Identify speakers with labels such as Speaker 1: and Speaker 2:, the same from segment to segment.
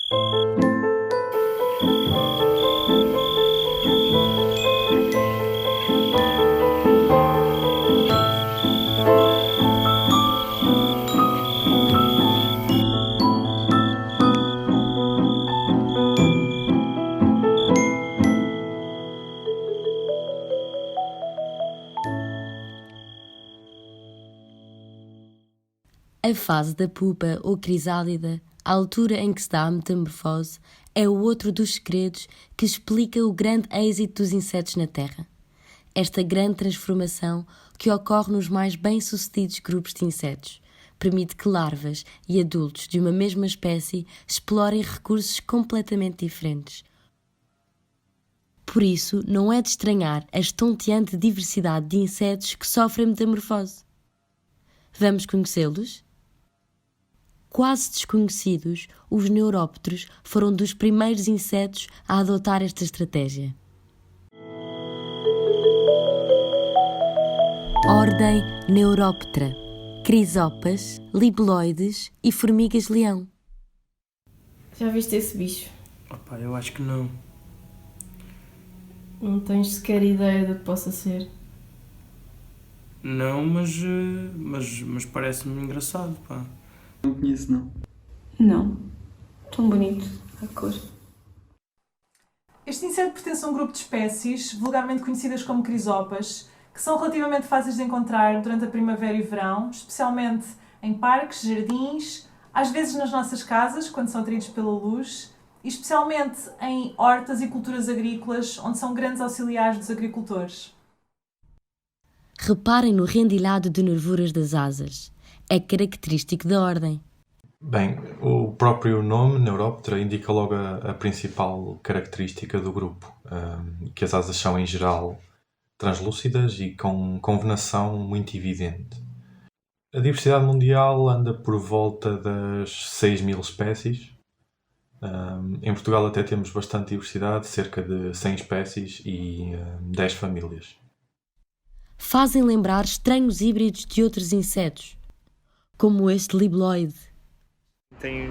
Speaker 1: A fase da pupa ou crisálida, a altura em que se dá a metamorfose, é o outro dos segredos que explica o grande êxito dos insetos na Terra. Esta grande transformação, que ocorre nos mais bem-sucedidos grupos de insetos, permite que larvas e adultos de uma mesma espécie explorem recursos completamente diferentes. Por isso, não é de estranhar a estonteante diversidade de insetos que sofrem metamorfose. Vamos conhecê-los? Quase desconhecidos, os neurópteros foram dos primeiros insetos a adotar esta estratégia. Ordem Neuróptera, crisopas, libeloides e formigas-leão.
Speaker 2: Já viste esse bicho?
Speaker 3: Opa, eu acho que não.
Speaker 2: Não tens sequer ideia do que possa ser?
Speaker 3: Não, mas parece-me engraçado, pá.
Speaker 4: Não conheço, não.
Speaker 2: Não. Tão bonito, a cor.
Speaker 5: Este inseto pertence a um grupo de espécies, vulgarmente conhecidas como crisopas, que são relativamente fáceis de encontrar durante a primavera e verão, especialmente em parques, jardins, às vezes nas nossas casas, quando são atraídos pela luz, e especialmente em hortas e culturas agrícolas, onde são grandes auxiliares dos agricultores.
Speaker 1: Reparem no rendilhado de nervuras das asas. É característico da ordem.
Speaker 6: Bem, o próprio nome, Neuróptera, indica logo a principal característica do grupo, que as asas são, em geral, translúcidas e com venação muito evidente. A diversidade mundial anda por volta das 6.000 espécies. Em Portugal até temos bastante diversidade, cerca de 100 espécies e 10 famílias.
Speaker 1: Fazem lembrar estranhos híbridos de outros insetos, como este libeloide.
Speaker 7: Tem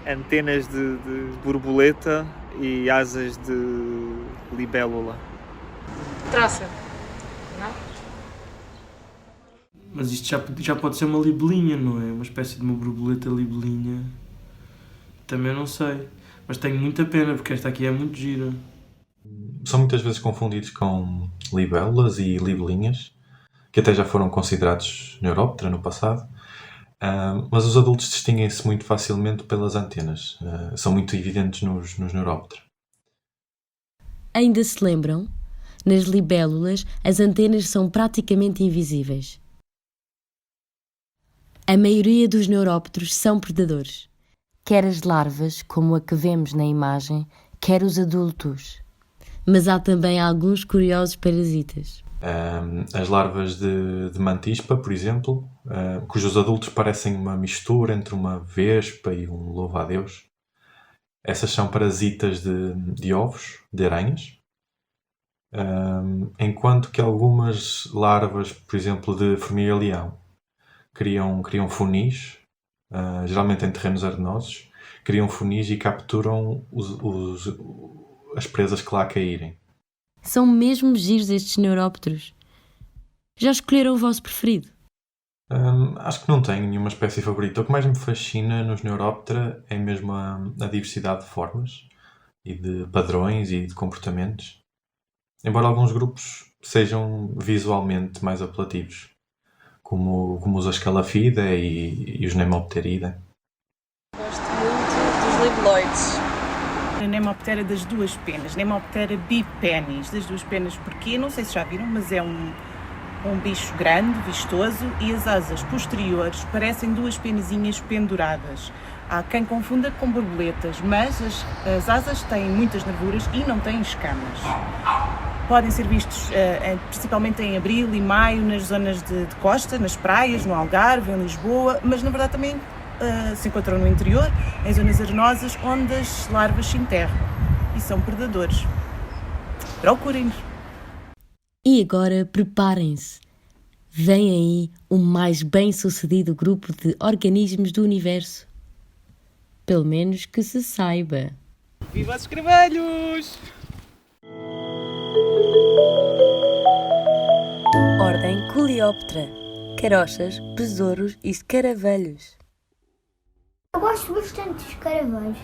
Speaker 7: antenas de borboleta e asas de libélula.
Speaker 8: Traça, não?
Speaker 3: Mas isto já pode ser uma libelinha, não é? Uma espécie de uma borboleta libelinha. Também não sei. Mas tenho muita pena, porque esta aqui é muito gira.
Speaker 6: São muitas vezes confundidos com libélulas e libelinhas, que até já foram considerados Neuróptera no passado. Mas os adultos distinguem-se muito facilmente pelas antenas. São muito evidentes nos Neuróptera.
Speaker 1: Ainda se lembram? Nas libélulas, as antenas são praticamente invisíveis. A maioria dos neurópteros são predadores. Quer as larvas, como a que vemos na imagem, quer os adultos. Mas há também alguns curiosos parasitas.
Speaker 6: As larvas de mantispa, por exemplo, cujos adultos parecem uma mistura entre uma vespa e um louva-a-Deus. Essas são parasitas de ovos, de aranhas. Enquanto que algumas larvas, por exemplo, de formiga-leão, criam funis, geralmente em terrenos arenosos, criam funis e capturam as presas que lá caírem.
Speaker 1: São mesmo giros estes neurópteros. Já escolheram o vosso preferido?
Speaker 6: Acho que não tenho nenhuma espécie favorita. O que mais me fascina nos Neuróptera é mesmo a diversidade de formas e de padrões e de comportamentos. Embora alguns grupos sejam visualmente mais apelativos, como os Ascalafida e os Nemopterida.
Speaker 8: Gosto muito dos libeloides.
Speaker 9: A Nemoptera das duas penas, Nemoptera bipenis, das duas penas, porque não sei se já viram, mas é um bicho grande, vistoso, e as asas posteriores parecem duas penazinhas penduradas. Há quem confunda com borboletas, mas as asas têm muitas nervuras e não têm escamas. Podem ser vistos principalmente em abril e maio nas zonas de costa, nas praias, no Algarve, em Lisboa, mas na verdade também se encontram no interior, em zonas arenosas, onde as larvas se enterram e são predadores. Procurem-nos!
Speaker 1: E agora preparem-se. Vem aí o mais bem-sucedido grupo de organismos do universo. Pelo menos que se saiba.
Speaker 7: Viva os escaravelhos!
Speaker 1: Ordem Coleóptera. Carochas, besouros e escaravelhos.
Speaker 4: Eu gosto bastante dos escaravelhos.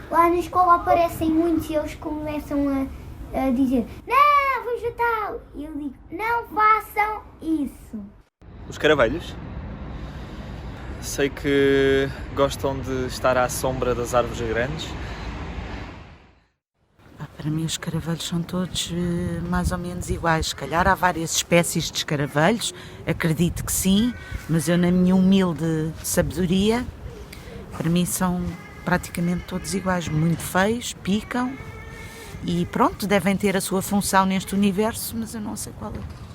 Speaker 4: Lá na escola aparecem muitos e eles começam a dizer: não, vegetal! E eu digo: não façam isso.
Speaker 7: Os escaravelhos? Sei que gostam de estar à sombra das árvores grandes.
Speaker 10: Para mim os escaravelhos são todos mais ou menos iguais. Se calhar há várias espécies de escaravelhos, acredito que sim, mas eu na minha humilde sabedoria, para mim são praticamente todos iguais, muito feios, picam e pronto, devem ter a sua função neste universo, mas eu não sei qual é.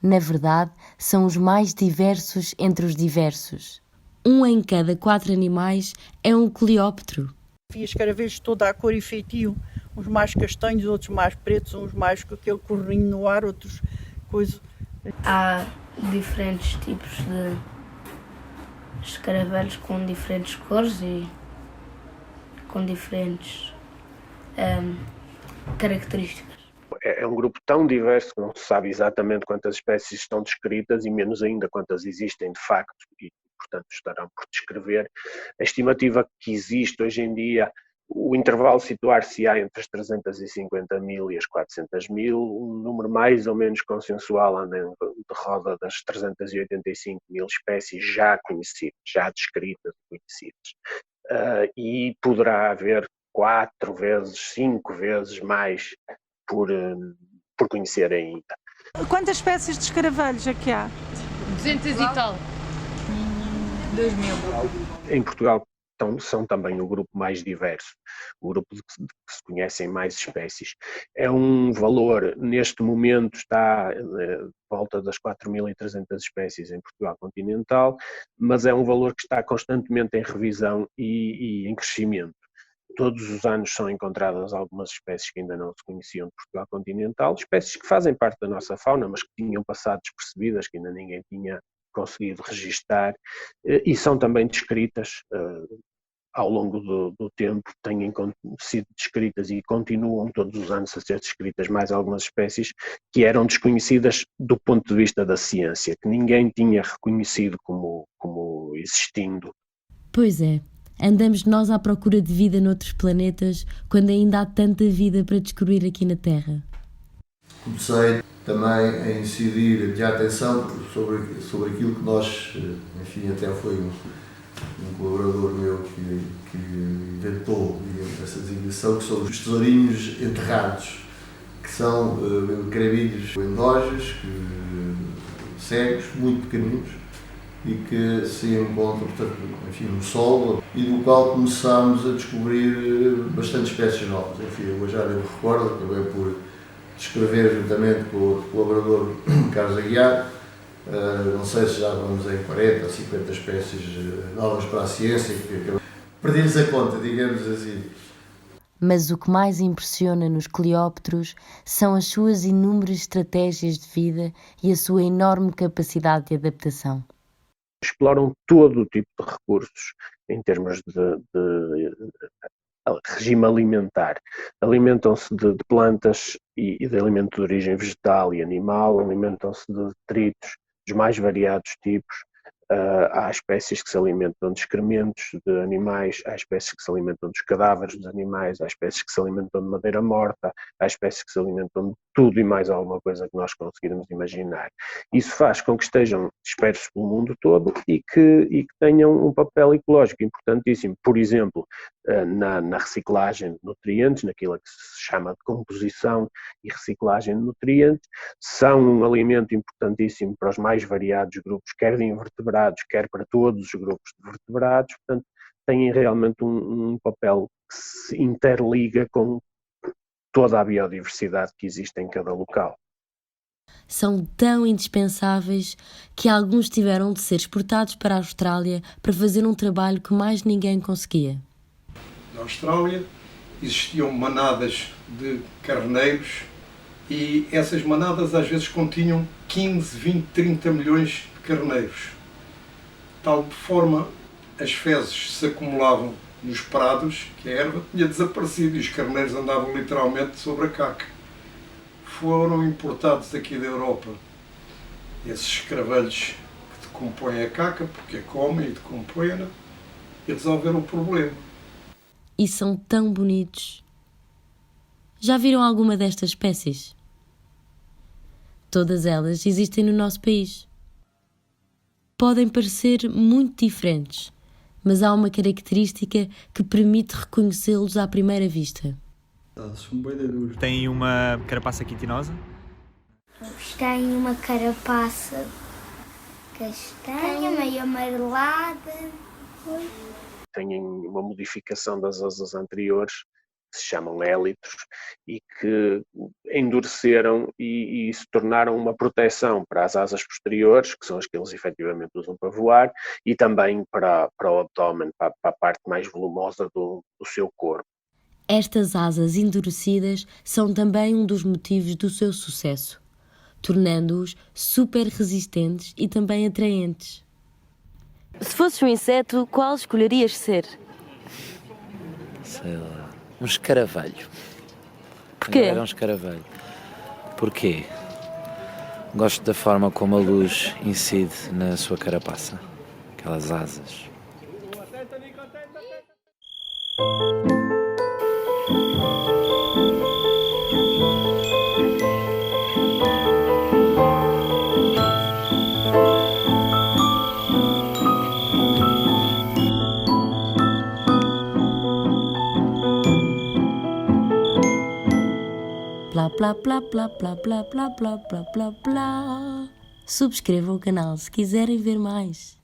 Speaker 1: Na verdade, são os mais diversos entre os diversos. 1 em cada 4 animais é um coleóptero.
Speaker 11: Vi escaravelhos toda a cor e feitio, uns mais castanhos, outros mais pretos, uns mais com aquele corrinho no ar, outros coisa.
Speaker 12: Há diferentes tipos de escaravelhos com diferentes cores e com diferentes características.
Speaker 13: É um grupo tão diverso que não se sabe exatamente quantas espécies estão descritas e menos ainda quantas existem de facto e, portanto, estarão por descrever. A estimativa que existe hoje em dia, o intervalo situar-se-á entre as 350 mil e as 400 mil, um número mais ou menos consensual anda de roda das 385 mil espécies já conhecidas, já descritas e conhecidas. E poderá haver 4 vezes, 5 vezes mais por conhecer ainda.
Speaker 14: Quantas espécies de escaravelhos é que há?
Speaker 8: 200 e tal. 2000.
Speaker 13: Em Portugal são também o grupo mais diverso, o grupo de que se conhecem mais espécies. É um valor, neste momento está volta das 4.300 espécies em Portugal continental, mas é um valor que está constantemente em revisão e em crescimento. Todos os anos são encontradas algumas espécies que ainda não se conheciam de Portugal continental, espécies que fazem parte da nossa fauna, mas que tinham passado despercebidas, que ainda ninguém tinha conseguido registar, e são também descritas ao longo do tempo, têm sido descritas e continuam todos os anos a ser descritas mais algumas espécies que eram desconhecidas do ponto de vista da ciência, que ninguém tinha reconhecido como existindo.
Speaker 1: Pois é. Andamos nós à procura de vida noutros planetas quando ainda há tanta vida para descobrir aqui na Terra.
Speaker 15: Comecei também a incidir de atenção sobre aquilo que nós, enfim, até foi um colaborador meu que inventou essa designação, que são os tesourinhos enterrados, que são caravilhos endógenos, cegos, muito pequeninos, e que se encontram, portanto, enfim, no solo, e do qual começámos a descobrir bastante espécies novas. Enfim, eu já nem me recordo, acabei por descrever juntamente com o outro colaborador, Carlos Aguiar, não sei se já vamos em 40 ou 50 espécies novas para a ciência, perdi-lhes a conta, digamos assim.
Speaker 1: Mas o que mais impressiona nos coleópteros são as suas inúmeras estratégias de vida e a sua enorme capacidade de adaptação.
Speaker 13: Exploram todo o tipo de recursos em termos de regime alimentar. Alimentam-se de plantas e de alimentos de origem vegetal e animal, alimentam-se de detritos dos mais variados tipos. Há espécies que se alimentam de excrementos de animais, há espécies que se alimentam dos cadáveres dos animais, há espécies que se alimentam de madeira morta, há espécies que se alimentam de tudo e mais alguma coisa que nós conseguirmos imaginar. Isso faz com que estejam dispersos pelo mundo todo e que tenham um papel ecológico importantíssimo. Por exemplo, na reciclagem de nutrientes, naquilo que se chama de composição e reciclagem de nutrientes, são um alimento importantíssimo para os mais variados grupos, quer de invertebrados, quer para todos os grupos de vertebrados, portanto, têm realmente um papel que se interliga com toda a biodiversidade que existe em cada local.
Speaker 1: São tão indispensáveis que alguns tiveram de ser exportados para a Austrália para fazer um trabalho que mais ninguém conseguia.
Speaker 16: Na Austrália existiam manadas de carneiros e essas manadas às vezes continham 15, 20, 30 milhões de carneiros. De tal forma as fezes se acumulavam nos prados, que a erva tinha desaparecido e os carneiros andavam literalmente sobre a caca. Foram importados aqui da Europa esses escravelhos que decompõem a caca, porque a comem e decompõem-na, e resolveram o problema.
Speaker 1: E são tão bonitos. Já viram alguma destas espécies? Todas elas existem no nosso país. Podem parecer muito diferentes, mas há uma característica que permite reconhecê-los à primeira vista.
Speaker 7: Tem uma carapaça quitinosa?
Speaker 4: Tem uma carapaça castanha, meio amarelada.
Speaker 13: Têm uma modificação das asas anteriores, que se chamam élitros, e que endureceram e se tornaram uma proteção para as asas posteriores, que são as que eles efetivamente usam para voar, e também para o abdômen, para a parte mais volumosa do seu corpo.
Speaker 1: Estas asas endurecidas são também um dos motivos do seu sucesso, tornando-os super resistentes e também atraentes.
Speaker 17: Se fosses um inseto, qual escolherias ser?
Speaker 18: Sei lá, um escaravelho.
Speaker 17: Porquê?
Speaker 18: Era um escaravelho. Porquê? Gosto da forma como a luz incide na sua carapaça. Aquelas asas.
Speaker 1: Plá, plá, plá, plá, plá, plá, plá, plá, plá, plá, plá. Subscrevam o canal se quiserem ver mais.